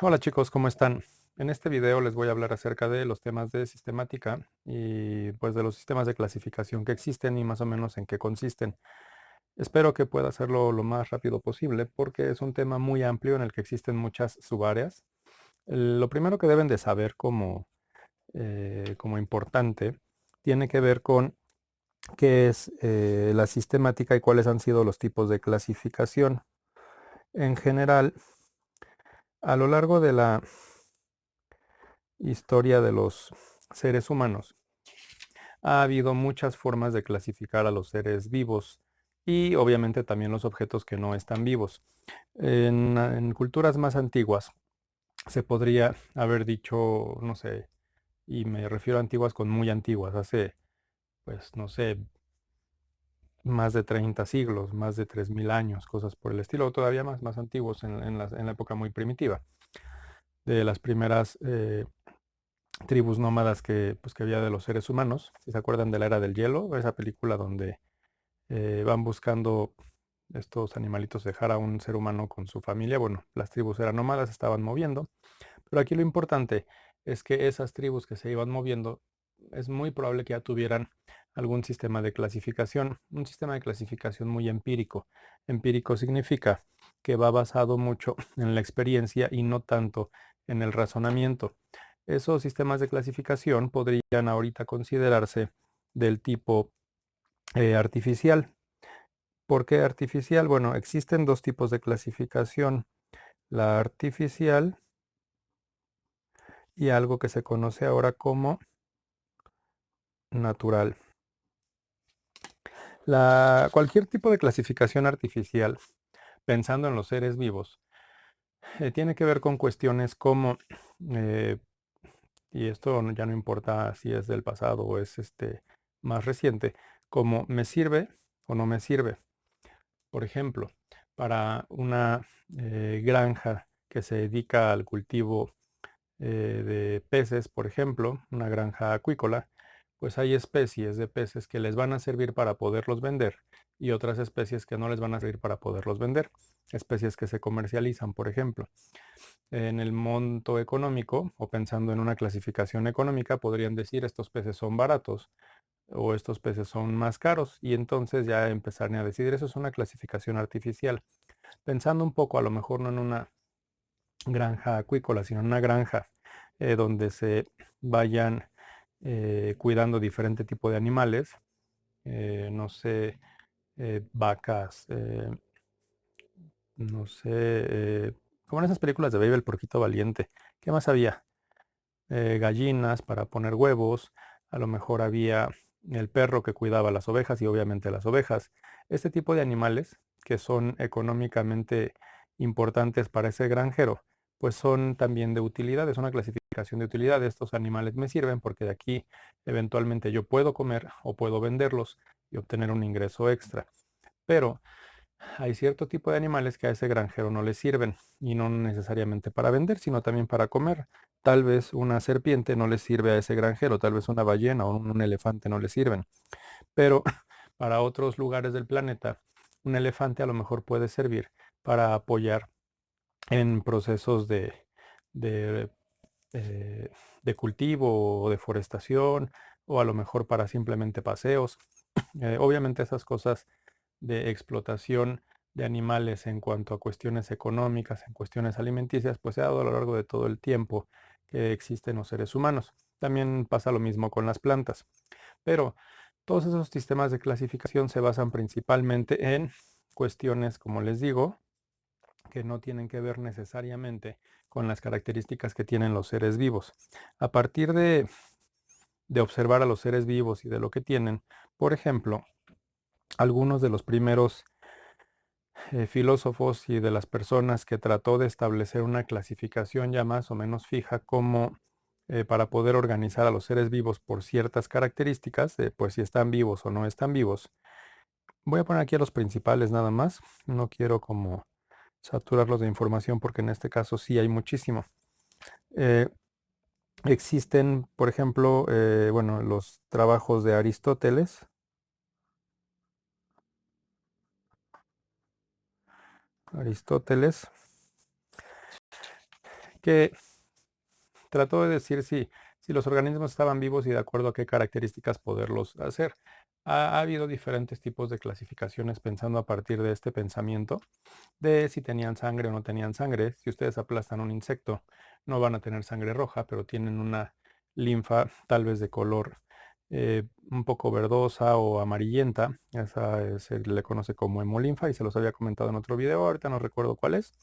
Hola chicos, ¿cómo están? En este video les voy a hablar acerca de los temas de sistemática y pues de los sistemas de clasificación que existen y más o menos en qué consisten. Espero que pueda hacerlo lo más rápido posible porque es un tema muy amplio en el que existen muchas subáreas. Lo primero que deben de saber como importante tiene que ver con qué es la sistemática y cuáles han sido los tipos de clasificación. En general, a lo largo de la historia de los seres humanos, ha habido muchas formas de clasificar a los seres vivos y obviamente también los objetos que no están vivos. En culturas más antiguas se podría haber dicho, no sé, y me refiero a antiguas con muy antiguas, hace, pues, no sé, más de 30 siglos, más de 3000 años, cosas por el estilo, o todavía más antiguos en la época muy primitiva, de las primeras tribus nómadas que había de los seres humanos. Si se acuerdan de la Era del Hielo, esa película donde van buscando estos animalitos dejar a un ser humano con su familia. Bueno, las tribus eran nómadas, estaban moviendo, pero aquí lo importante es que esas tribus que se iban moviendo es muy probable que ya tuvieran algún sistema de clasificación, un sistema de clasificación muy empírico. Empírico significa que va basado mucho en la experiencia y no tanto en el razonamiento. Esos sistemas de clasificación podrían ahorita considerarse del tipo artificial. ¿Por qué artificial? Bueno, existen dos tipos de clasificación, la artificial y algo que se conoce ahora como natural. Cualquier tipo de clasificación artificial, pensando en los seres vivos, tiene que ver con cuestiones como, eh, y esto ya no importa si es del pasado o es más reciente, como me sirve o no me sirve. Por ejemplo, para una granja que se dedica al cultivo de peces, por ejemplo, una granja acuícola, pues hay especies de peces que les van a servir para poderlos vender y otras especies que no les van a servir para poderlos vender. Especies que se comercializan, por ejemplo. En el monto económico o pensando en una clasificación económica, podrían decir estos peces son baratos o estos peces son más caros y entonces ya empezarían a decidir eso es una clasificación artificial. Pensando un poco a lo mejor no en una granja acuícola, sino en una granja donde se vayan cuidando diferente tipo de animales, no sé, vacas, no sé, como en esas películas de Baby el Porquito Valiente. ¿Qué más había? Gallinas para poner huevos, a lo mejor había el perro que cuidaba las ovejas y obviamente las ovejas. Este tipo de animales que son económicamente importantes para ese granjero, pues son también de utilidad, es una clasificación de utilidad. Estos animales me sirven porque de aquí eventualmente yo puedo comer o puedo venderlos y obtener un ingreso extra. Pero hay cierto tipo de animales que a ese granjero no le sirven y no necesariamente para vender, sino también para comer. Tal vez una serpiente no le sirve a ese granjero, tal vez una ballena o un elefante no le sirven. Pero para otros lugares del planeta, un elefante a lo mejor puede servir para apoyar en procesos de, eh, de cultivo o deforestación o a lo mejor para simplemente paseos. Obviamente esas cosas de explotación de animales en cuanto a cuestiones económicas, en cuestiones alimenticias, pues se ha dado a lo largo de todo el tiempo que existen los seres humanos. También pasa lo mismo con las plantas. Pero todos esos sistemas de clasificación se basan principalmente en cuestiones, como les digo, que no tienen que ver necesariamente con las características que tienen los seres vivos. A partir de observar a los seres vivos y de lo que tienen, por ejemplo, algunos de los primeros filósofos y de las personas que trató de establecer una clasificación ya más o menos fija como para poder organizar a los seres vivos por ciertas características, pues si están vivos o no están vivos. Voy a poner aquí a los principales nada más, no quiero como saturarlos de información porque en este caso sí hay muchísimo. Eh, Existen, por ejemplo, bueno, los trabajos de Aristóteles. Aristóteles, que trató de decir si los organismos estaban vivos y de acuerdo a qué características poderlos hacer. Ha habido diferentes tipos de clasificaciones pensando a partir de este pensamiento de si tenían sangre o no tenían sangre. Si ustedes aplastan un insecto, no van a tener sangre roja, pero tienen una linfa tal vez de color un poco verdosa o amarillenta. Esa se le conoce como hemolinfa y se los había comentado en otro video. Ahorita no recuerdo cuál es,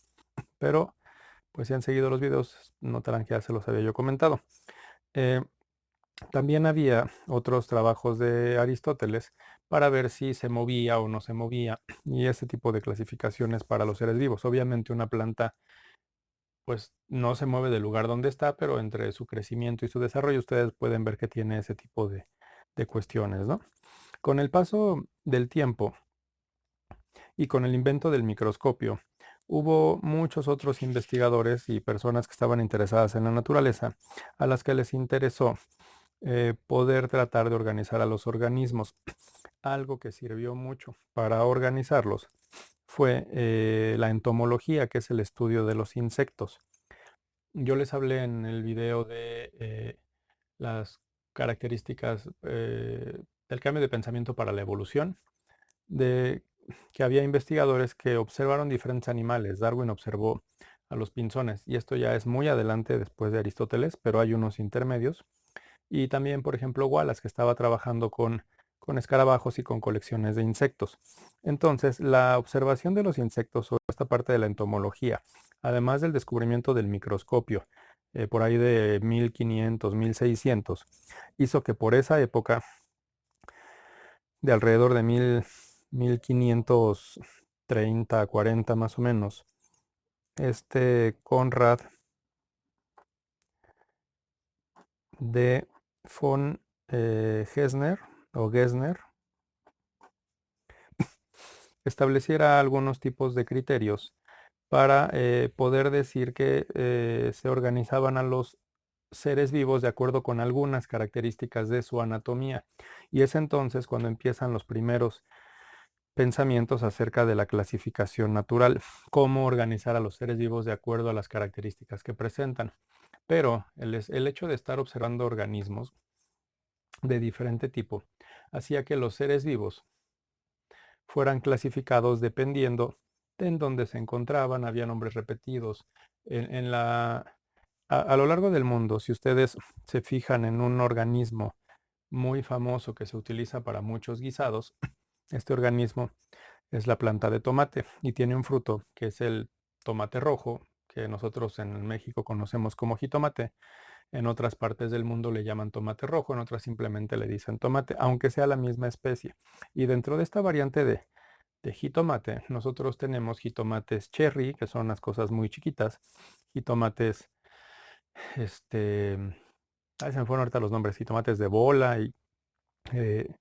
pero pues si han seguido los videos notarán que ya se los había yo comentado. Eh, También había otros trabajos de Aristóteles para ver si se movía o no se movía y ese tipo de clasificaciones para los seres vivos. Obviamente una planta pues no se mueve del lugar donde está, pero entre su crecimiento y su desarrollo ustedes pueden ver que tiene ese tipo de cuestiones, ¿no? Con el paso del tiempo y con el invento del microscopio, hubo muchos otros investigadores y personas que estaban interesadas en la naturaleza a las que les interesó poder tratar de organizar a los organismos. Algo que sirvió mucho para organizarlos fue la entomología, que es el estudio de los insectos. Yo les hablé en el video de las características del cambio de pensamiento para la evolución, de que había investigadores que observaron diferentes animales. Darwin observó a los pinzones, y esto ya es muy adelante después de Aristóteles, pero hay unos intermedios. Y también, por ejemplo, Wallace, que estaba trabajando con escarabajos y con colecciones de insectos. Entonces, la observación de los insectos o esta parte de la entomología, además del descubrimiento del microscopio, por ahí de 1500, 1600, hizo que por esa época, de alrededor de 1530, 40 más o menos, este Conrad de von Gessner o Gessner estableciera algunos tipos de criterios para poder decir que se organizaban a los seres vivos de acuerdo con algunas características de su anatomía. Y es entonces cuando empiezan los primeros pensamientos acerca de la clasificación natural, cómo organizar a los seres vivos de acuerdo a las características que presentan. Pero el hecho de estar observando organismos de diferente tipo hacía que los seres vivos fueran clasificados dependiendo de en dónde se encontraban, había nombres repetidos. En a lo largo del mundo, si ustedes se fijan en un organismo muy famoso que se utiliza para muchos guisados, este organismo es la planta de tomate y tiene un fruto que es el tomate rojo, que nosotros en México conocemos como jitomate. En otras partes del mundo le llaman tomate rojo, en otras simplemente le dicen tomate, aunque sea la misma especie. Y dentro de esta variante de jitomate, nosotros tenemos jitomates cherry, que son las cosas muy chiquitas, jitomates, este, ay, se me fueron ahorita los nombres, jitomates de bola, y eh,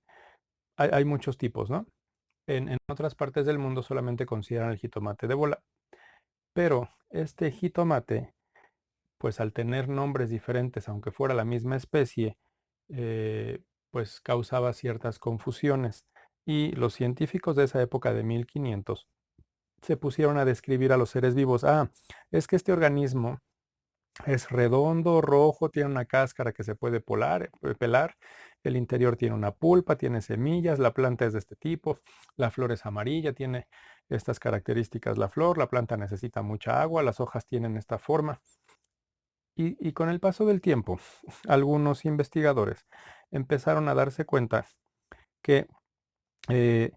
hay muchos tipos, ¿no? En otras partes del mundo solamente consideran el jitomate de bola, pero este jitomate, pues al tener nombres diferentes, aunque fuera la misma especie, pues causaba ciertas confusiones. Y los científicos de esa época de 1500 se pusieron a describir a los seres vivos. Ah, es que este organismo es redondo, rojo, tiene una cáscara que se puede pelar, el interior tiene una pulpa, tiene semillas, la planta es de este tipo, la flor es amarilla, tiene estas características la flor, la planta necesita mucha agua, las hojas tienen esta forma. Y con el paso del tiempo, algunos investigadores empezaron a darse cuenta que eh,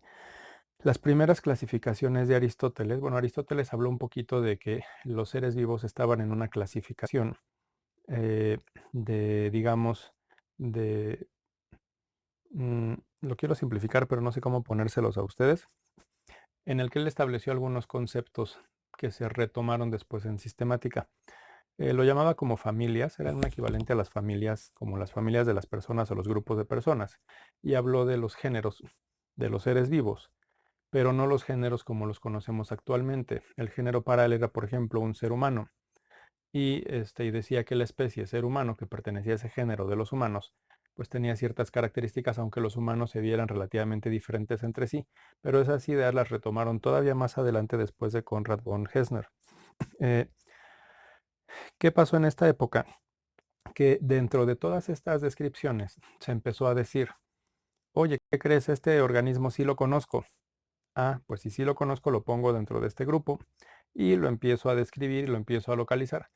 las primeras clasificaciones de Aristóteles, bueno, Aristóteles habló un poquito de que los seres vivos estaban en una clasificación eh, de, digamos, de, lo quiero simplificar, pero no sé cómo ponérselos a ustedes, en el que él estableció algunos conceptos que se retomaron después en sistemática. Lo llamaba como familias, eran un equivalente a las familias, como las familias de las personas o los grupos de personas, y habló de los géneros de los seres vivos, pero no los géneros como los conocemos actualmente. El género para él era, por ejemplo, un ser humano, y decía que la especie ser humano que pertenecía a ese género de los humanos, pues tenía ciertas características, aunque los humanos se vieran relativamente diferentes entre sí, pero esas ideas las retomaron todavía más adelante después de Conrad von Gessner. Eh, ¿Qué pasó en esta época? Que dentro de todas estas descripciones se empezó a decir, oye, ¿qué crees? Este organismo sí lo conozco. Ah, pues si sí lo conozco, lo pongo dentro de este grupo y lo empiezo a describir y lo empiezo a localizar.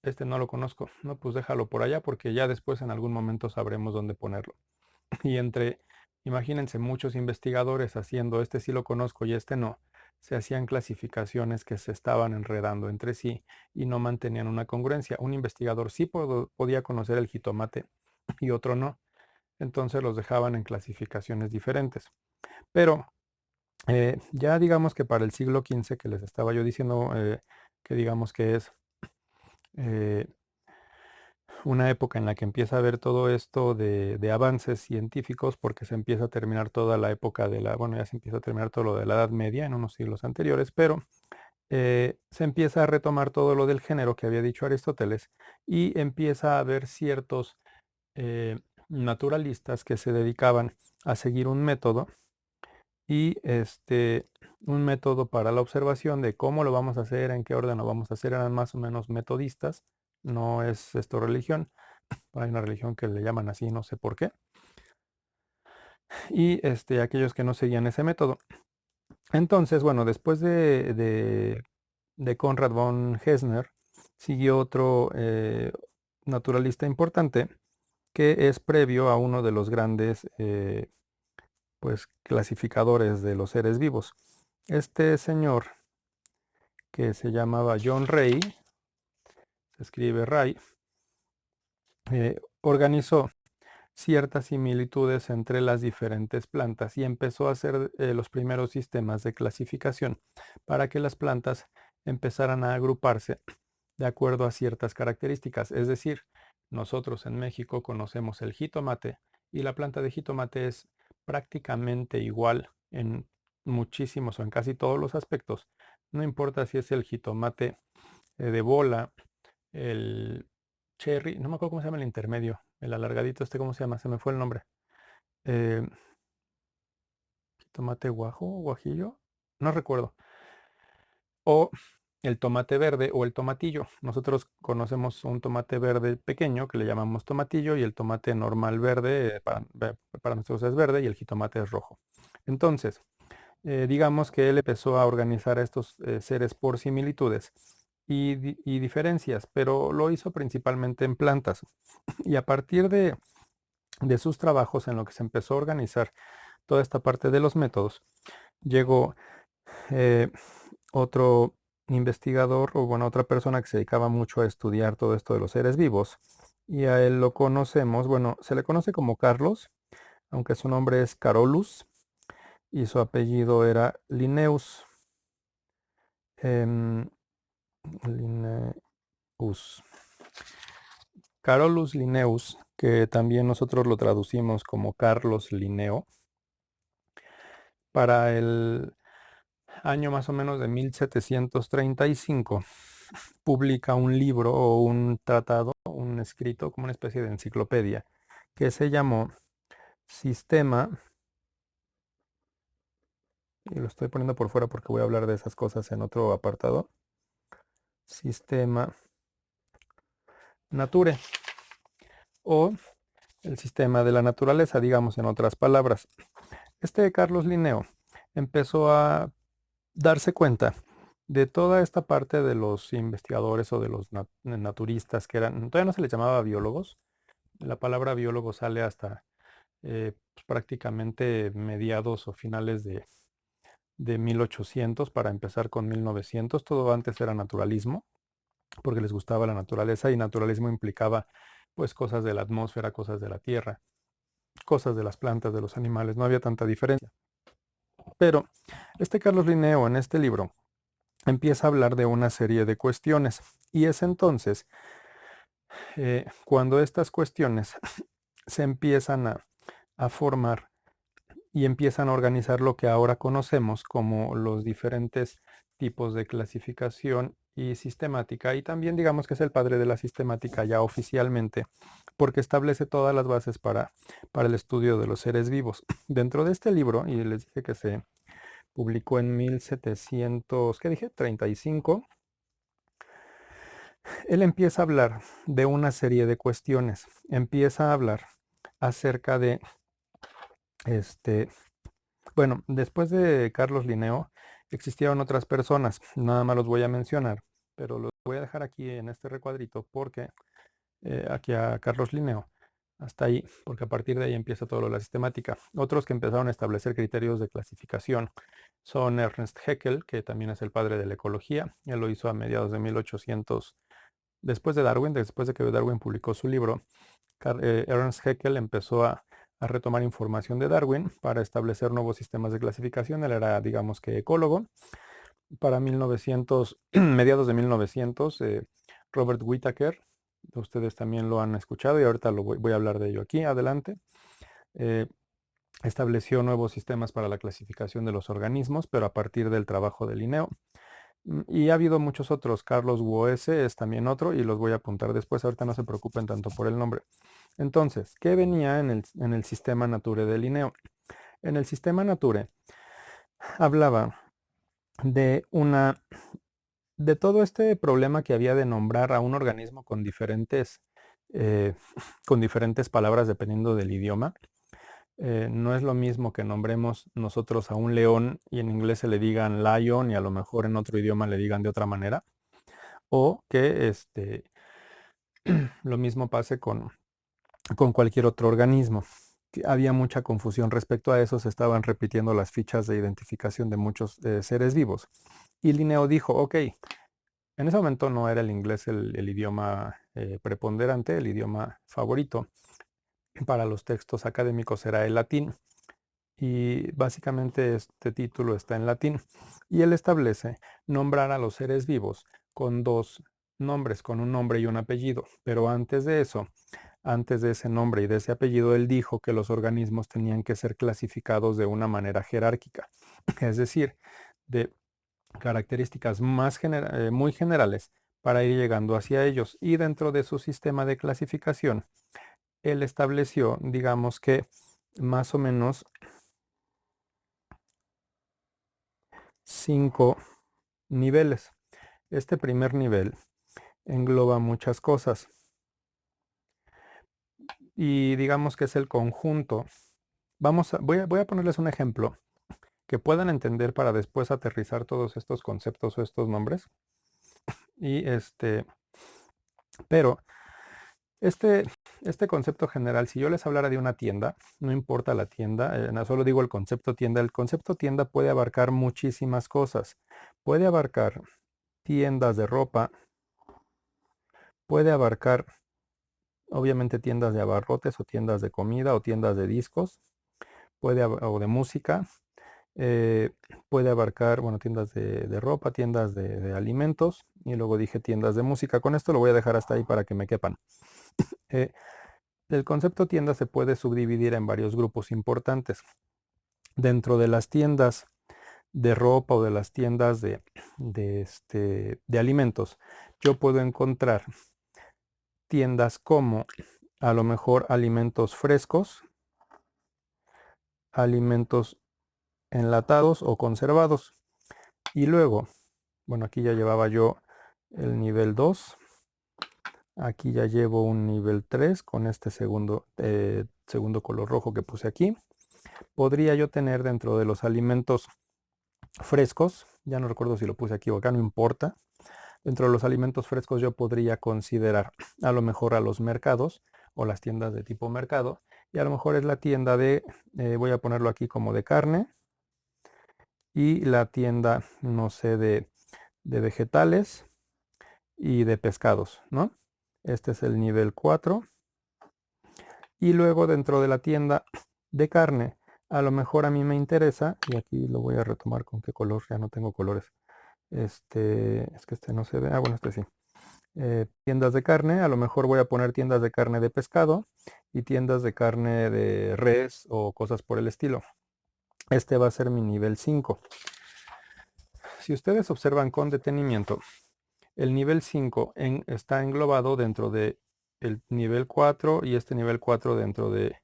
Este no lo conozco. No, pues déjalo por allá porque ya después en algún momento sabremos dónde ponerlo. Y imagínense, muchos investigadores haciendo este sí lo conozco y este no, se hacían clasificaciones que se estaban enredando entre sí y no mantenían una congruencia. Un investigador sí podía conocer el jitomate y otro no. Entonces los dejaban en clasificaciones diferentes. Pero ya digamos que para el siglo XV que les estaba yo diciendo, que digamos que es eh, una época en la que empieza a haber todo esto de avances científicos, porque se empieza a terminar toda la época bueno, ya se empieza a terminar todo lo de la Edad Media en unos siglos anteriores, pero se empieza a retomar todo lo del género que había dicho Aristóteles y empieza a haber ciertos naturalistas que se dedicaban a seguir un método y un método para la observación de cómo lo vamos a hacer, en qué orden lo vamos a hacer, eran más o menos metodistas, no es esto religión, hay una religión que le llaman así, no sé por qué, y aquellos que no seguían ese método. Entonces, bueno, después de Conrad von Gessner, siguió otro naturalista importante que es previo a uno de los grandes pues, clasificadores de los seres vivos. Este señor, que se llamaba John Ray, se escribe Ray, organizó ciertas similitudes entre las diferentes plantas y empezó a hacer los primeros sistemas de clasificación para que las plantas empezaran a agruparse de acuerdo a ciertas características. Es decir, nosotros en México conocemos el jitomate y la planta de jitomate es prácticamente igual en muchísimos o en casi todos los aspectos. No importa si es el jitomate de bola, el cherry, no me acuerdo cómo se llama el intermedio, el alargadito ¿cómo se llama? Se me fue el nombre. Eh, Tomate guajo, guajillo, no recuerdo. O el tomate verde o el tomatillo. Nosotros conocemos un tomate verde pequeño que le llamamos tomatillo y el tomate normal verde, para nosotros es verde y el jitomate es rojo. Entonces, digamos que él empezó a organizar a estos seres por similitudes y diferencias, pero lo hizo principalmente en plantas. Y a partir de sus trabajos en lo que se empezó a organizar toda esta parte de los métodos, llegó eh, otro investigador o bueno, otra persona que se dedicaba mucho a estudiar todo esto de los seres vivos y a él lo conocemos, bueno, se le conoce como Carlos, aunque su nombre es Carolus y su apellido era Linnaeus. em, Linnaeus. Carolus Linnaeus, que también nosotros lo traducimos como Carlos Linneo, para el año más o menos de 1735, publica un libro o un tratado, un escrito, como una especie de enciclopedia, que se llamó Sistema, y lo estoy poniendo por fuera porque voy a hablar de esas cosas en otro apartado, Sistema Nature, o el sistema de la naturaleza, digamos en otras palabras. Carlos Linneo empezó a darse cuenta de toda esta parte de los investigadores o de los naturistas que eran, todavía no se les llamaba biólogos, la palabra biólogo sale hasta pues, prácticamente mediados o finales de 1800 para empezar con 1900, todo antes era naturalismo, porque les gustaba la naturaleza y naturalismo implicaba pues cosas de la atmósfera, cosas de la tierra, cosas de las plantas, de los animales, no había tanta diferencia. Pero Carlos Linneo en este libro empieza a hablar de una serie de cuestiones y es entonces cuando estas cuestiones se empiezan a formar y empiezan a organizar lo que ahora conocemos como los diferentes tipos de clasificación y sistemática, y también digamos que es el padre de la sistemática ya oficialmente, porque establece todas las bases para el estudio de los seres vivos. Dentro de este libro, y les dije que se publicó en 1700, ¿qué dije? 35. Él empieza a hablar de una serie de cuestiones. Empieza a hablar acerca de, este, bueno, después de Carlos Linneo, existieron otras personas, nada más los voy a mencionar, pero los voy a dejar aquí en este recuadrito porque aquí a Carlos Linneo, hasta ahí, porque a partir de ahí empieza todo lo de la sistemática. Otros que empezaron a establecer criterios de clasificación son Ernst Haeckel, que también es el padre de la ecología. Él lo hizo a mediados de 1800, después de Darwin, después de que Darwin publicó su libro. Ernst Haeckel empezó a retomar información de Darwin para establecer nuevos sistemas de clasificación. Él era, digamos que, ecólogo. Para 1900, mediados de 1900, Robert Whittaker, ustedes también lo han escuchado y ahorita voy a hablar de ello aquí adelante, eh, estableció nuevos sistemas para la clasificación de los organismos, pero a partir del trabajo de Linneo. Y ha habido muchos otros. Carlos Woese es también otro y los voy a apuntar después. Ahorita no se preocupen tanto por el nombre. Entonces, ¿qué venía en el sistema Nature de Linneo? En el sistema Nature hablaba de de todo este problema que había de nombrar a un organismo eh, con diferentes palabras dependiendo del idioma. No es lo mismo que nombremos nosotros a un león y en inglés se le digan lion y a lo mejor en otro idioma le digan de otra manera. O que lo mismo pase con cualquier otro organismo. Había mucha confusión respecto a eso, se estaban repitiendo las fichas de identificación de muchos seres vivos. Y Linneo dijo, ok, en ese momento no era el inglés el idioma preponderante, el idioma favorito. Para los textos académicos era el latín. Y básicamente este título está en latín. Y él establece nombrar a los seres vivos con dos nombres, con un nombre y un apellido. Pero antes de eso, antes de ese nombre y de ese apellido, él dijo que los organismos tenían que ser clasificados de una manera jerárquica. Es decir, de características muy generales para ir llegando hacia ellos. Y dentro de su sistema de clasificación, él estableció, digamos que más o menos 5 niveles. Este primer nivel engloba muchas cosas y digamos que es el conjunto. Voy a ponerles un ejemplo que puedan entender para después aterrizar todos estos conceptos o estos nombres. Y pero este, este concepto general, si yo les hablara de una tienda, no importa la tienda, no solo digo el concepto tienda. El concepto tienda puede abarcar muchísimas cosas. Puede abarcar tiendas de ropa, puede abarcar obviamente tiendas de abarrotes o tiendas de comida o tiendas de discos, o de música, eh, puede abarcar, bueno, tiendas de ropa, tiendas de alimentos y luego dije tiendas de música. Con esto lo voy a dejar hasta ahí para que me quepan. Eh, el concepto tienda se puede subdividir en varios grupos importantes. Dentro de las tiendas de ropa o de las tiendas de alimentos, yo puedo encontrar tiendas como a lo mejor alimentos frescos, alimentos enlatados o conservados. Y luego, bueno, aquí ya llevaba yo el nivel 2. Aquí ya llevo un nivel 3 con este segundo color rojo que puse aquí. Podría yo tener dentro de los alimentos frescos, ya no recuerdo si lo puse aquí o acá, no importa. Dentro de los alimentos frescos yo podría considerar a lo mejor a los mercados o las tiendas de tipo mercado. Y a lo mejor es la tienda voy a ponerlo aquí como de carne. Y la tienda, no sé, de vegetales y de pescados, ¿no? Este es el nivel 4. Y luego dentro de la tienda de carne, a lo mejor a mí me interesa, y aquí lo voy a retomar con qué color, ya no tengo colores. Es que este no se ve, bueno, este sí. Tiendas de carne, a lo mejor voy a poner tiendas de carne de pescado y tiendas de carne de res o cosas por el estilo. Este va a ser mi nivel 5. Si ustedes observan con detenimiento, el nivel 5 está englobado dentro de el nivel 4 y este nivel 4 dentro de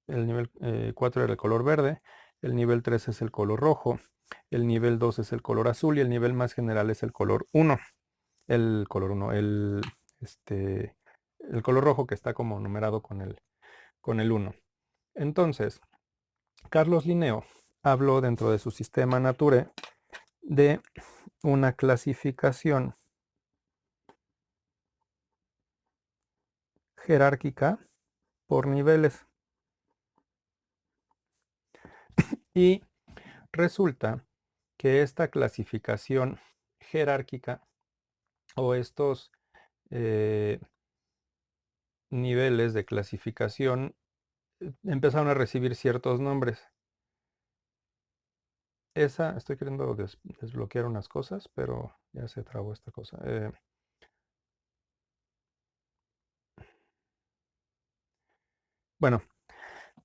el nivel 4 era el color verde, el nivel 3 es el color rojo, el nivel 2 es el color azul y el nivel más general es el color 1. el color 1, el color rojo que está como numerado con el 1. Entonces, Carlos Linneo habló dentro de su sistema Nature de una clasificación jerárquica por niveles. Y resulta que esta clasificación jerárquica o estos niveles de clasificación empezaron a recibir ciertos nombres. Estoy queriendo desbloquear unas cosas, pero ya se trabó esta cosa. Bueno,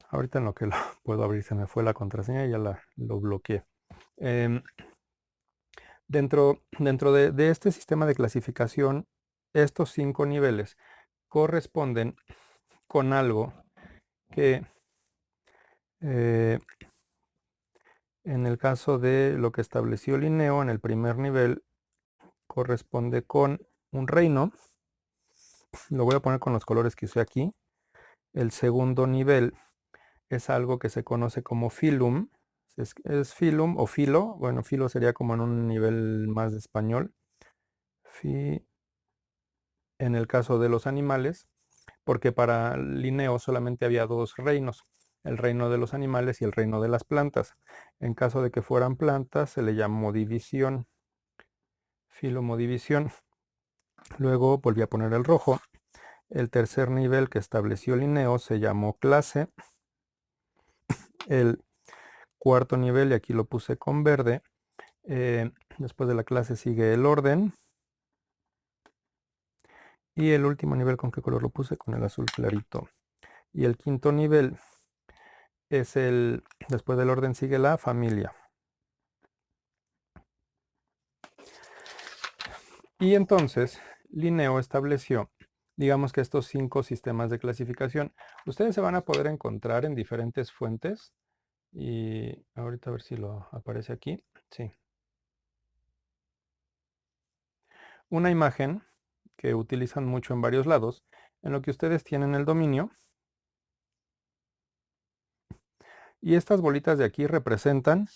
ahorita en lo que lo puedo abrir se me fue la contraseña y ya lo bloqueé. Em, dentro de este sistema de clasificación, estos 5 niveles corresponden con algo que eh, en el caso de lo que estableció Linneo en el primer nivel corresponde con un reino. Lo voy a poner con los colores que usé aquí. El segundo nivel es algo que se conoce como filum. Es filum o filo. Bueno, filo sería como en un nivel más de español. En el caso de los animales, porque para Linneo solamente había 2 reinos, el reino de los animales y el reino de las plantas. En caso de que fueran plantas, se le llamó división, filomodivisión. Luego volví a poner el rojo. El tercer nivel que estableció Linneo se llamó clase. El cuarto nivel, y aquí lo puse con verde, después de la clase sigue el orden. Y el último nivel, ¿con qué color lo puse? Con el azul clarito. Y el quinto nivel es después del orden sigue la familia. Y entonces Linneo estableció, digamos que estos 5 sistemas de clasificación, ustedes se van a poder encontrar en diferentes fuentes. Y ahorita a ver si lo aparece aquí. Sí. Una imagen que utilizan mucho en varios lados, en lo que ustedes tienen el dominio. Y estas bolitas de aquí representan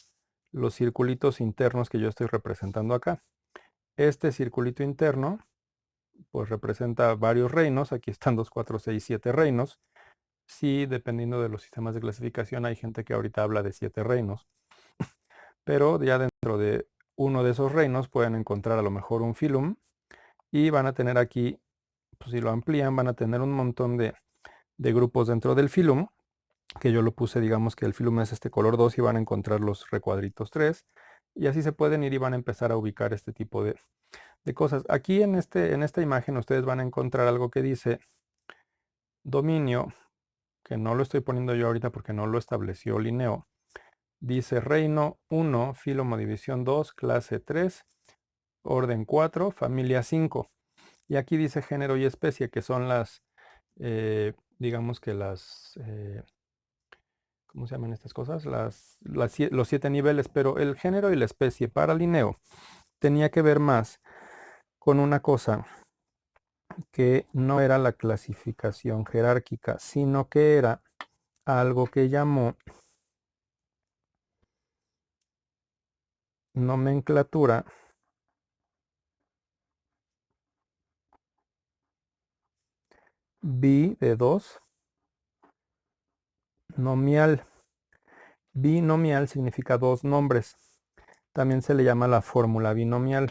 los circulitos internos que yo estoy representando acá. Este circulito interno pues representa varios reinos. Aquí están 2, 4, 6, 7 reinos. Sí, dependiendo de los sistemas de clasificación, hay gente que ahorita habla de 7 reinos. Pero ya dentro de uno de esos reinos pueden encontrar a lo mejor un filum. Y van a tener aquí, pues si lo amplían, van a tener un montón de grupos dentro del filum. Que yo lo puse, digamos que el filum es este color 2 y van a encontrar los recuadritos 3. Y así se pueden ir y van a empezar a ubicar este tipo de cosas. Aquí en esta imagen ustedes van a encontrar algo que dice dominio, que no lo estoy poniendo yo ahorita porque no lo estableció Linneo. Dice reino 1, filomodivisión 2, clase 3, orden 4, familia 5. Y aquí dice género y especie, que son digamos que ¿cómo se llaman estas cosas? Los 7 niveles, pero el género y la especie para Linneo tenía que ver más con una cosa que no era la clasificación jerárquica, sino que era algo que llamó nomenclatura bi de 2, nomial. Binomial significa 2 nombres. También se le llama la fórmula binomial.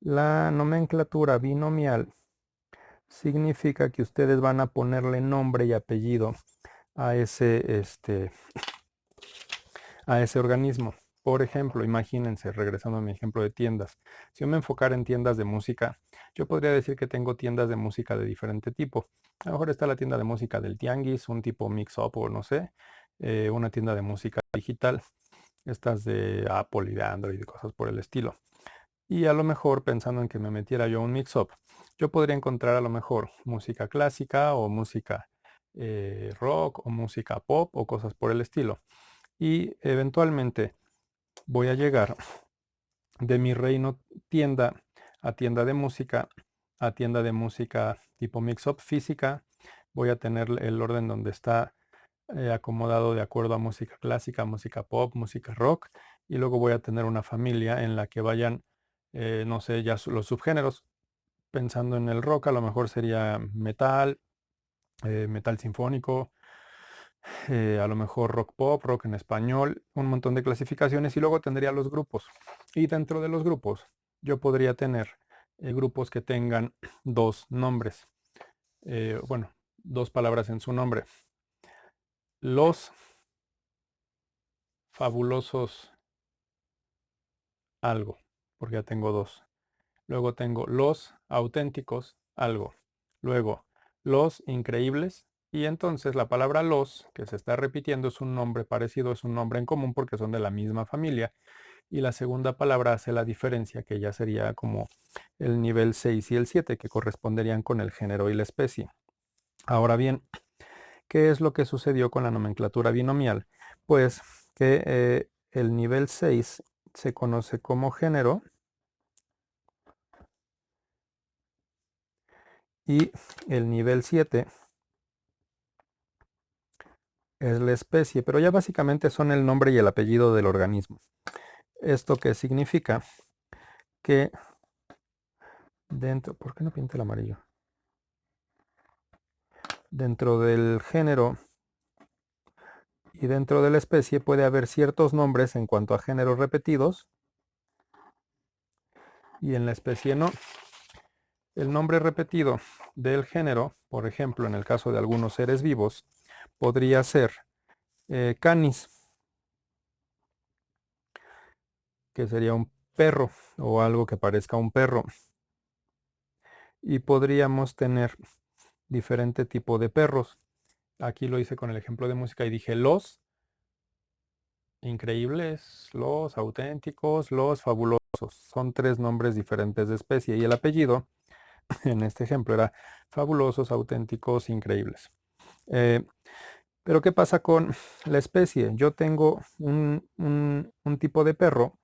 La nomenclatura binomial significa que ustedes van a ponerle nombre y apellido a a ese organismo. Por ejemplo, imagínense, regresando a mi ejemplo de tiendas, si yo me enfocara en tiendas de música, yo podría decir que tengo tiendas de música de diferente tipo. A lo mejor está la tienda de música del tianguis, un tipo mix-up o no sé, una tienda de música digital, estas de Apple y de Android y cosas por el estilo. Y a lo mejor pensando en que me metiera yo un mix-up, yo podría encontrar a lo mejor música clásica o música rock o música pop o cosas por el estilo. Y eventualmente voy a llegar de mi reino tienda a tienda de música, a tienda de música tipo mix-up, física. Voy a tener el orden donde está acomodado de acuerdo a música clásica, música pop, música rock. Y luego voy a tener una familia en la que vayan, no sé, ya los subgéneros. Pensando en el rock, a lo mejor sería metal, metal sinfónico, a lo mejor rock pop, rock en español, un montón de clasificaciones y luego tendría los grupos. Y dentro de los grupos yo podría tener grupos que tengan dos nombres, bueno, dos palabras en su nombre. Los fabulosos algo, porque ya tengo dos. Luego tengo los auténticos algo. Luego los increíbles. Y entonces la palabra los, que se está repitiendo, es un nombre parecido, es un nombre en común porque son de la misma familia. Y la segunda palabra hace la diferencia, que ya sería como el nivel 6 y el 7, que corresponderían con el género y la especie. Ahora bien, ¿qué es lo que sucedió con la nomenclatura binomial? Pues que el nivel 6 se conoce como género y el nivel 7 es la especie, pero ya básicamente son el nombre y el apellido del organismo. ¿Esto qué significa? Que dentro, ¿por qué no pinta el amarillo? Dentro del género y dentro de la especie puede haber ciertos nombres en cuanto a géneros repetidos y en la especie no. El nombre repetido del género, por ejemplo, en el caso de algunos seres vivos, podría ser canis, que sería un perro o algo que parezca un perro. Y podríamos tener diferente tipo de perros. Aquí lo hice con el ejemplo de música y dije los increíbles, los auténticos, los fabulosos. Son tres nombres diferentes de especie y el apellido en este ejemplo era fabulosos, auténticos, increíbles. Pero ¿qué pasa con la especie? Yo tengo un tipo de perro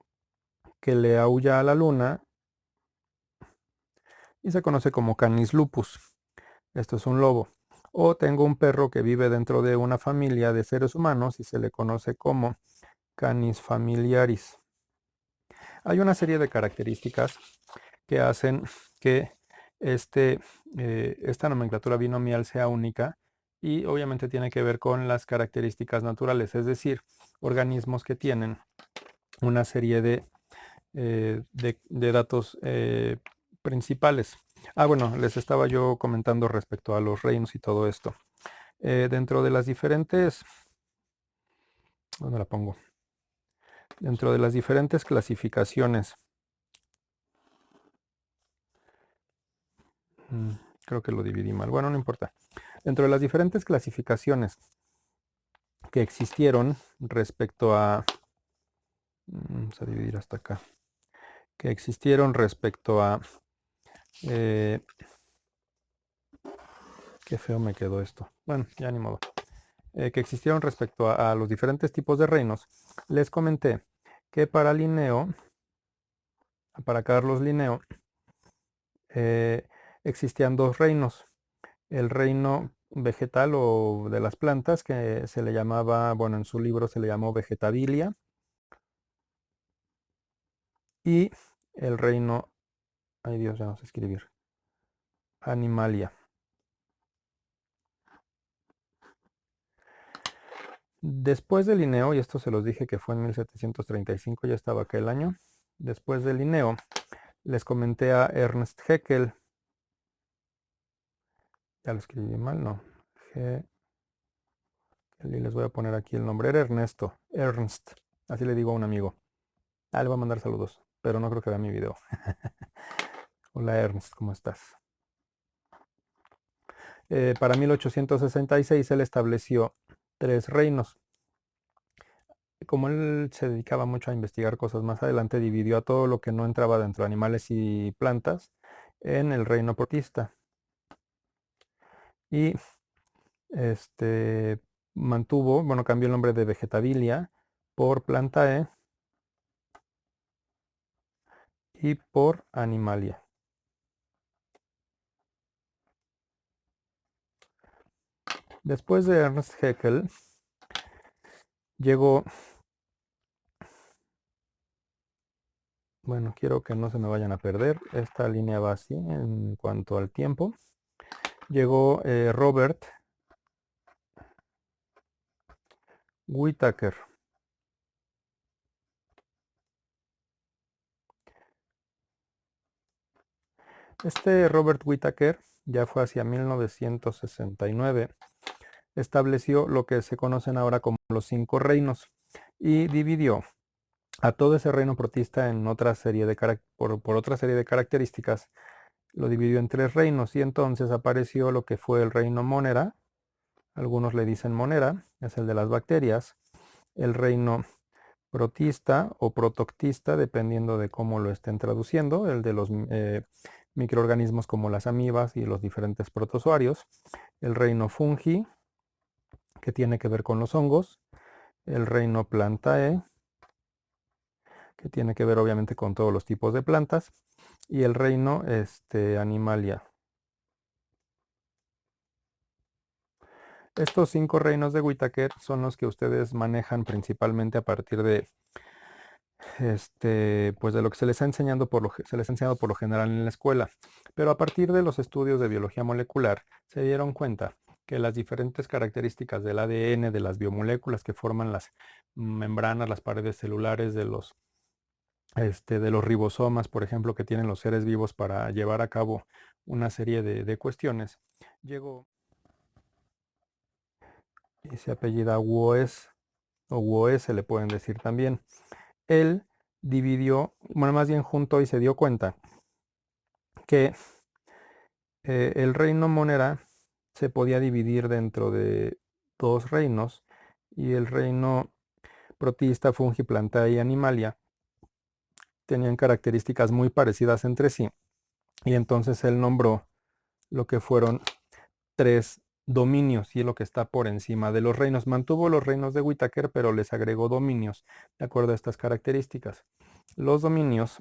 que le aúlla a la luna y se conoce como Canis lupus. Esto es un lobo. O tengo un perro que vive dentro de una familia de seres humanos y se le conoce como Canis familiaris. Hay una serie de características que hacen que esta nomenclatura binomial sea única y obviamente tiene que ver con las características naturales, es decir, organismos que tienen una serie de datos principales. Bueno, les estaba yo comentando respecto a los reinos y todo esto. Dentro de las diferentes, ¿dónde la pongo? Dentro de las diferentes clasificaciones, creo que lo dividí mal. Bueno, no importa. Dentro de las diferentes clasificaciones que existieron respecto a, vamos a dividir hasta acá, que existieron respecto a, qué feo me quedó esto. Bueno, ya ni modo. Que existieron respecto a los diferentes tipos de reinos, les comenté que para Linneo, para Carlos Linneo, existían dos reinos. El reino vegetal o de las plantas, que se le llamaba, bueno, en su libro se le llamó vegetabilia, y el reino, ay Dios, ya no sé escribir, animalia. Después de Linneo, y esto se los dije que fue en 1735, ya estaba aquel año, después de Linneo, les comenté a Ernst Haeckel, ya lo escribí mal, no, y les voy a poner aquí el nombre, era Ernesto, Ernst, así le digo a un amigo. Le voy a mandar saludos, pero no creo que vea mi video. Hola Ernst, ¿cómo estás? Para 1866 él estableció tres reinos. Como él se dedicaba mucho a investigar cosas más adelante, dividió a todo lo que no entraba dentro de animales y plantas en el reino protista. Y mantuvo, bueno, cambió el nombre de Vegetabilia por Plantae y por Animalia. Después de Ernst Haeckel llegó, bueno, quiero que no se me vayan a perder, esta línea va así en cuanto al tiempo. Llegó Robert Whittaker. Este Robert Whittaker ya fue hacia 1969. Estableció lo que se conocen ahora como los 5 reinos y dividió a todo ese reino protista en otra serie de por otra serie de características. Lo dividió en 3 reinos y entonces apareció lo que fue el reino Monera. Algunos le dicen Monera, es el de las bacterias. El reino protista o protoctista, dependiendo de cómo lo estén traduciendo, el de los microorganismos como las amibas y los diferentes protozoarios. El reino fungi, que tiene que ver con los hongos. El reino plantae, que tiene que ver obviamente con todos los tipos de plantas. Y el reino animalia. Estos 5 reinos de Whittaker son los que ustedes manejan principalmente a partir de pues de lo que se les ha enseñado se les ha enseñado por lo general en la escuela. Pero a partir de los estudios de biología molecular se dieron cuenta que las diferentes características del ADN, de las biomoléculas que forman las membranas, las paredes celulares de los ribosomas, por ejemplo, que tienen los seres vivos para llevar a cabo una serie de cuestiones, llegó y se apellida Woes o Woes, se le pueden decir también. Él dividió, bueno, más bien juntó y se dio cuenta que el reino Monera se podía dividir dentro de 2 reinos y el reino protista, fungi, plantae y animalia tenían características muy parecidas entre sí y entonces él nombró lo que fueron 3 dominios y es lo que está por encima de los reinos. Mantuvo los reinos de Whittaker, pero les agregó dominios de acuerdo a estas características. Los dominios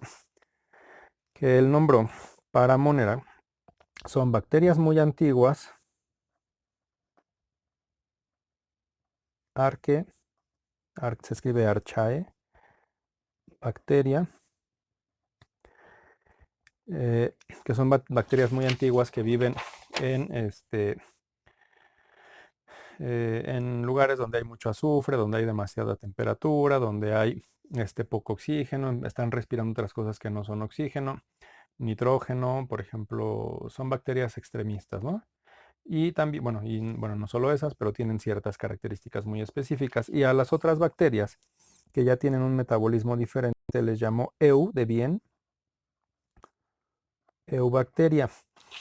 que él nombró para Monera son bacterias muy antiguas, arche, se escribe archae, bacteria, que son bacterias muy antiguas que viven en lugares donde hay mucho azufre, donde hay demasiada temperatura, donde hay poco oxígeno, están respirando otras cosas que no son oxígeno, nitrógeno, por ejemplo, son bacterias extremistas, ¿no? Y también, bueno, no solo esas, pero tienen ciertas características muy específicas. Y a las otras bacterias que ya tienen un metabolismo diferente les llamo EU de bien, Eubacteria,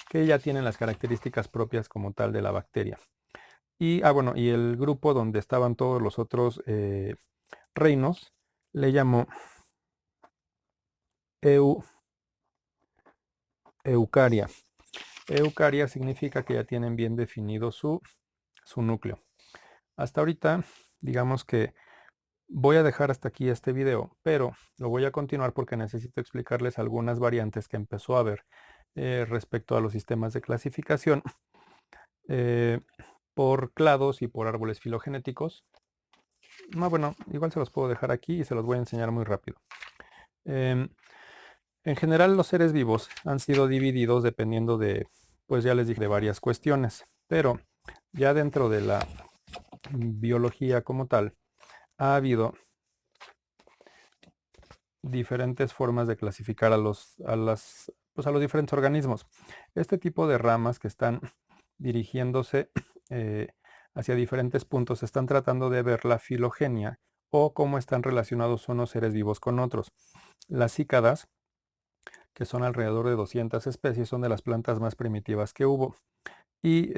que ya tienen las características propias como tal de la bacteria. Y, bueno, y el grupo donde estaban todos los otros reinos le llamó Eucaria. Eucaria significa que ya tienen bien definido su núcleo. Hasta ahorita, digamos que voy a dejar hasta aquí este video, pero lo voy a continuar porque necesito explicarles algunas variantes que empezó a ver respecto a los sistemas de clasificación por clados y por árboles filogenéticos. Bueno, igual se los puedo dejar aquí y se los voy a enseñar muy rápido. En general, los seres vivos han sido divididos dependiendo de, pues ya les dije, de varias cuestiones, pero ya dentro de la biología como tal, ha habido diferentes formas de clasificar a los diferentes organismos. Este tipo de ramas que están dirigiéndose hacia diferentes puntos están tratando de ver la filogenia o cómo están relacionados unos seres vivos con otros. Las cícadas, que son alrededor de 200 especies, son de las plantas más primitivas que hubo y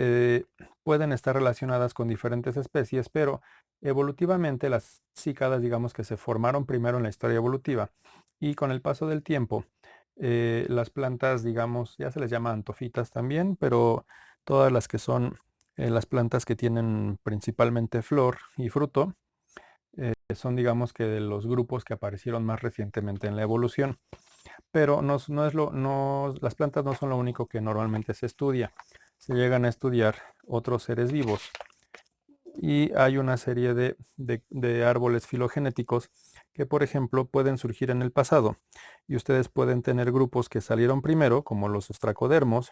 pueden estar relacionadas con diferentes especies, pero evolutivamente las cícadas, digamos que se formaron primero en la historia evolutiva y con el paso del tiempo las plantas, digamos, ya se les llama antofitas también, pero todas las que son las plantas que tienen principalmente flor y fruto, son digamos que de los grupos que aparecieron más recientemente en la evolución. Pero las plantas no son lo único que normalmente se estudia. Se llegan a estudiar otros seres vivos y hay una serie de árboles filogenéticos que, por ejemplo, pueden surgir en el pasado y ustedes pueden tener grupos que salieron primero, como los ostracodermos.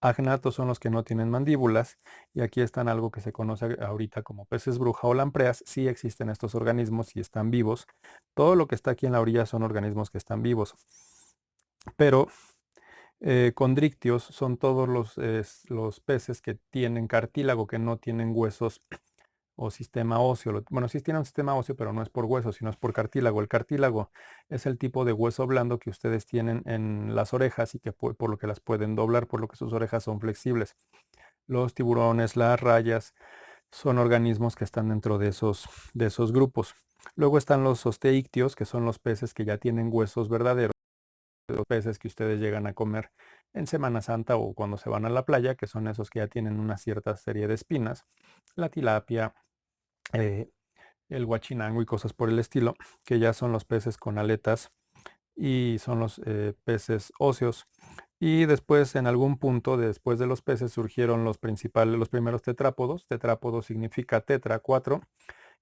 Agnatos son los que no tienen mandíbulas, y aquí están algo que se conoce ahorita como peces bruja o lampreas. Sí existen estos organismos y están vivos. Todo lo que está aquí en la orilla son organismos que están vivos, pero condrictios son todos los peces que tienen cartílago, que no tienen huesos o sistema óseo. Bueno, sí tiene un sistema óseo, pero no es por hueso, sino es por cartílago. El cartílago es el tipo de hueso blando que ustedes tienen en las orejas y que por lo que las pueden doblar, por lo que sus orejas son flexibles. Los tiburones, las rayas, son organismos que están dentro de esos grupos. Luego están los osteíctios, que son los peces que ya tienen huesos verdaderos, los peces que ustedes llegan a comer en Semana Santa o cuando se van a la playa, que son esos que ya tienen una cierta serie de espinas. La tilapia, eh, el guachinango y cosas por el estilo, que ya son los peces con aletas y son los peces óseos. Y después, en algún punto, después de los peces, surgieron los primeros tetrápodos. Tetrápodo significa tetra, 4,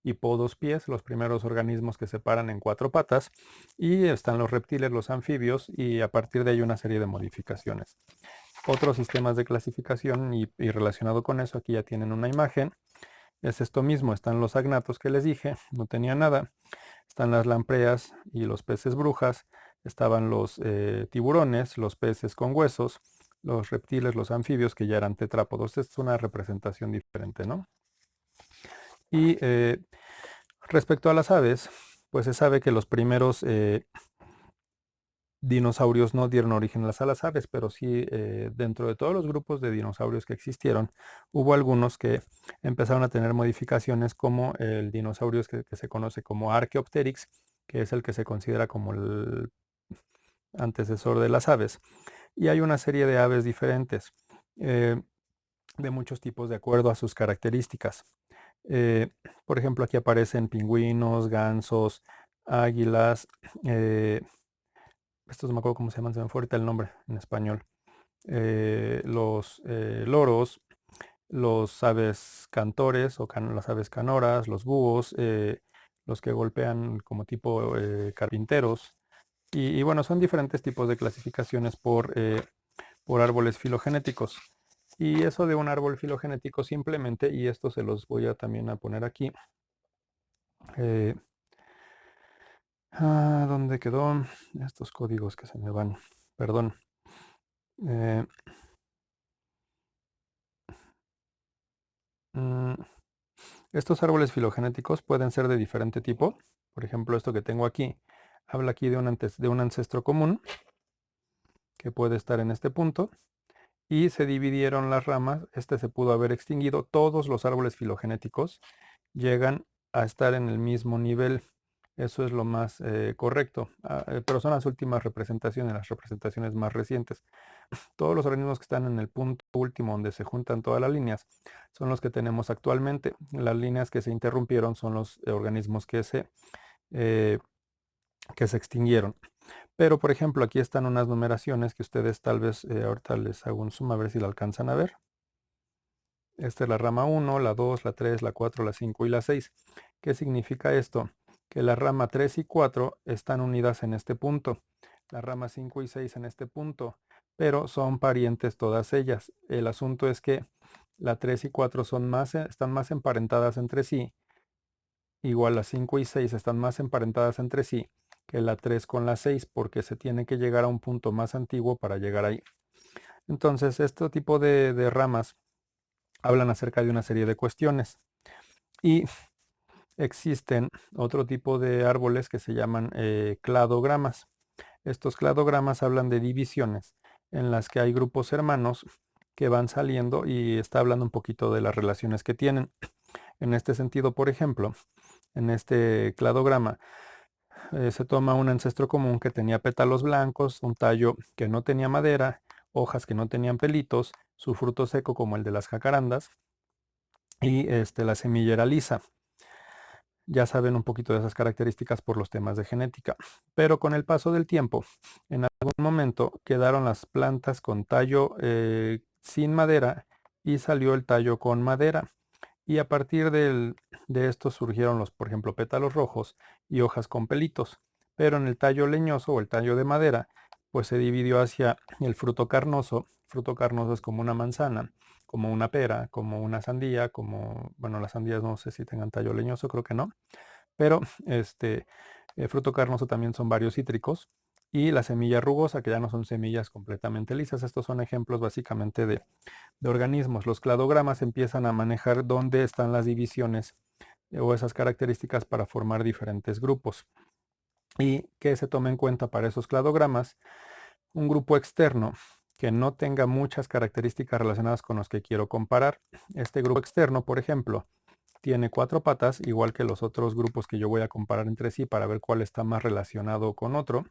y podos, pies, los primeros organismos que se paran en 4 patas. Y están los reptiles, los anfibios, y a partir de ahí una serie de modificaciones. Otros sistemas de clasificación y relacionado con eso, aquí ya tienen una imagen. Es esto mismo, están los agnatos que les dije, no tenía nada. Están las lampreas y los peces brujas. Estaban los tiburones, los peces con huesos, los reptiles, los anfibios, que ya eran tetrápodos. Esta es una representación diferente, ¿no? Y respecto a las aves, pues se sabe que los primeros dinosaurios no dieron origen a las aves, pero sí, dentro de todos los grupos de dinosaurios que existieron, hubo algunos que empezaron a tener modificaciones, como el dinosaurio que se conoce como Archaeopteryx, que es el que se considera como el antecesor de las aves. Y hay una serie de aves diferentes, eh, de muchos tipos de acuerdo a sus características. Eh, por ejemplo, aquí aparecen pingüinos, gansos, águilas, estos no me acuerdo cómo se llaman, se me fue ahorita el nombre en español. Los loros, los aves cantores o las aves canoras, los búhos, los que golpean como tipo carpinteros. Y bueno, son diferentes tipos de clasificaciones por árboles filogenéticos. Y eso de un árbol filogenético simplemente, y esto se los voy a también a poner aquí. eh, ¿Dónde quedó? Estos códigos que se me van. Perdón. Eh, mm, Estos árboles filogenéticos pueden ser de diferente tipo. Por ejemplo, esto que tengo aquí habla aquí de un ancestro común que puede estar en este punto, y se dividieron las ramas. Este se pudo haber extinguido. Todos los árboles filogenéticos llegan a estar en el mismo nivel. Eso es lo más correcto. Pero son las últimas representaciones, las representaciones más recientes. Todos los organismos que están en el punto último donde se juntan todas las líneas son los que tenemos actualmente. Las líneas que se interrumpieron son los organismos eh, que se extinguieron. Pero, por ejemplo, aquí están unas numeraciones que ustedes tal vez, ahorita les hago un zoom a ver si la alcanzan a ver. Esta es la rama 1, la 2, la 3, la 4, la 5 y la 6. ¿Qué significa esto? Que la rama 3 y 4 están unidas en este punto, la rama 5 y 6 en este punto, pero son parientes todas ellas. El asunto es que la 3 y 4 están más emparentadas entre sí, igual las 5 y 6 están más emparentadas entre sí que la 3 con la 6, porque se tiene que llegar a un punto más antiguo para llegar ahí. Entonces, este tipo de ramas hablan acerca de una serie de cuestiones. Y existen otro tipo de árboles que se llaman cladogramas. Estos cladogramas hablan de divisiones en las que hay grupos hermanos que van saliendo, y está hablando un poquito de las relaciones que tienen. En este sentido, por ejemplo, en este cladograma se toma un ancestro común que tenía pétalos blancos, un tallo que no tenía madera, hojas que no tenían pelitos, su fruto seco como el de las jacarandas, y la semilla era lisa. Ya saben un poquito de esas características por los temas de genética. Pero con el paso del tiempo, en algún momento quedaron las plantas con tallo sin madera y salió el tallo con madera. Y a partir de estos surgieron los, por ejemplo, pétalos rojos y hojas con pelitos. Pero en el tallo leñoso o el tallo de madera, pues se dividió hacia el fruto carnoso. Fruto carnoso es como una manzana, como una pera, como una sandía, como, bueno, las sandías no sé si tengan tallo leñoso, creo que no. Pero fruto carnoso también son varios cítricos. Y la semilla rugosa, que ya no son semillas completamente lisas. Estos son ejemplos básicamente de organismos. Los cladogramas empiezan a manejar dónde están las divisiones o esas características para formar diferentes grupos. Y que se tome en cuenta para esos cladogramas un grupo externo que no tenga muchas características relacionadas con los que quiero comparar. Este grupo externo, por ejemplo, tiene 4 patas, igual que los otros grupos que yo voy a comparar entre sí para ver cuál está más relacionado con otro.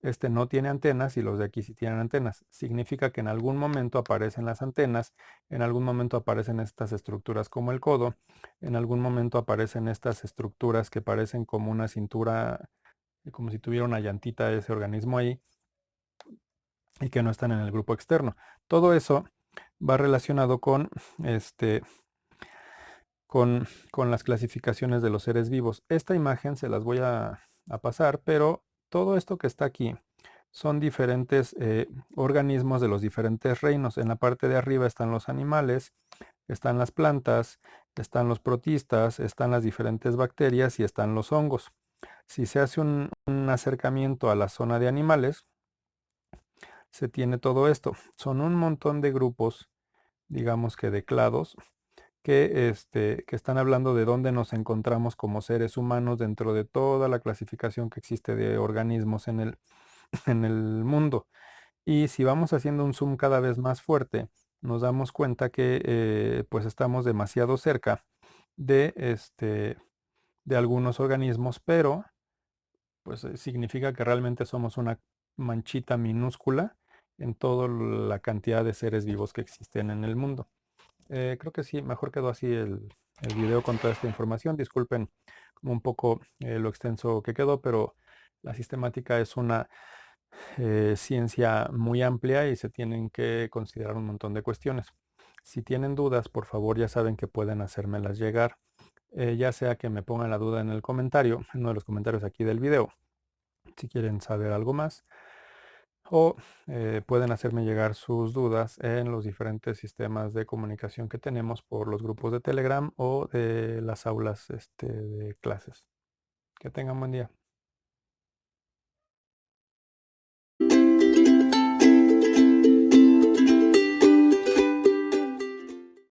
Este no tiene antenas y los de aquí sí tienen antenas. Significa que en algún momento aparecen las antenas, en algún momento aparecen estas estructuras como el codo, en algún momento aparecen estas estructuras que parecen como una cintura, como si tuviera una llantita de ese organismo ahí y que no están en el grupo externo. Todo eso va relacionado este, con las clasificaciones de los seres vivos. Esta imagen se las voy a pasar, pero todo esto que está aquí son diferentes organismos de los diferentes reinos. En la parte de arriba están los animales, están las plantas, están los protistas, están las diferentes bacterias y están los hongos. Si se hace un acercamiento a la zona de animales, se tiene todo esto. Son un montón de grupos, digamos que de clados, que están hablando de dónde nos encontramos como seres humanos dentro de toda la clasificación que existe de organismos en en el mundo. Y si vamos haciendo un zoom cada vez más fuerte, nos damos cuenta que pues estamos demasiado cerca de, de algunos organismos, pero pues significa que realmente somos una manchita minúscula en toda la cantidad de seres vivos que existen en el mundo. Creo que sí, mejor quedó así el video con toda esta información. Disculpen como un poco lo extenso que quedó, pero la sistemática es una ciencia muy amplia y se tienen que considerar un montón de cuestiones. Si tienen dudas, por favor ya saben que pueden hacérmelas llegar, ya sea que me pongan la duda en el comentario, en uno de los comentarios aquí del video, si quieren saber algo más, o pueden hacerme llegar sus dudas en los diferentes sistemas de comunicación que tenemos por los grupos de Telegram o de las aulas de clases. Que tengan buen día.